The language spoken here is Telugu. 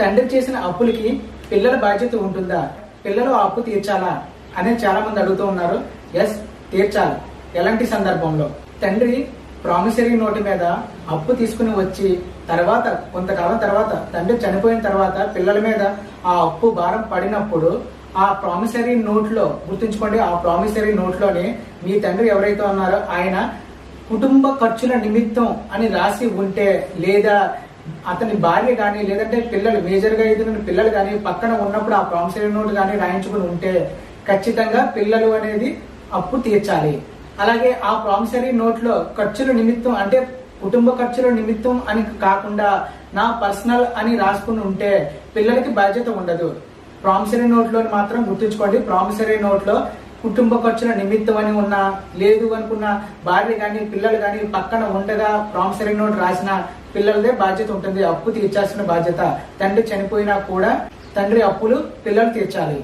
తండ్రి చేసిన అప్పులకి పిల్లల బాధ్యత ఉంటుందా, పిల్లలు ఆ అప్పు తీర్చాలా అనేది చాలా మంది అడుగుతూ ఉన్నారు. ఎస్, తీర్చాలి. ఎలాంటి సందర్భంలో? తండ్రి ప్రామిసరీ నోటు మీద అప్పు తీసుకుని వచ్చి తర్వాత కొంతకాలం తర్వాత తండ్రి చనిపోయిన తర్వాత పిల్లల మీద ఆ అప్పు భారం పడినప్పుడు ఆ ప్రామిసరీ నోట్ లో, గుర్తుంచుకోండి, ఆ ప్రామిసరీ నోట్ లోనే మీ తండ్రి ఎవరైతే ఉన్నారో ఆయన కుటుంబ ఖర్చుల నిమిత్తం అని రాసి ఉంటే, లేదా అతని భార్య కానీ లేదంటే పిల్లలు, మేజర్ గా ఎదుగుతున్న పిల్లలు కానీ పక్కన ఉన్నప్పుడు ఆ ప్రామిసరీ నోట్ కానీ రాయించుకుని ఉంటే ఖచ్చితంగా పిల్లలు అనేది అప్పు తీర్చాలి. అలాగే ఆ ప్రామిసరీ నోట్ లో ఖర్చుల నిమిత్తం, అంటే కుటుంబ ఖర్చుల నిమిత్తం అని కాకుండా నా పర్సనల్ అని రాసుకుని ఉంటే పిల్లలకి బాధ్యత ఉండదు. ప్రామిసరీ నోట్ లో మాత్రం గుర్తుంచుకోండి, ప్రామిసరీ నోట్ లో కుటుంబ ఖర్చుల నిమిత్తం అని ఉన్నా, లేదు అనుకున్న భార్య కానీ పిల్లలు కానీ పక్కన ఉండగా ప్రామిసరీ నోట్ రాసిన పిల్లలదే బాధ్యత ఉంటుంది. అప్పు తీర్చాల్సిన బాధ్యత. తండ్రి చనిపోయినా కూడా తండ్రి అప్పులు పిల్లలు తీర్చాలి.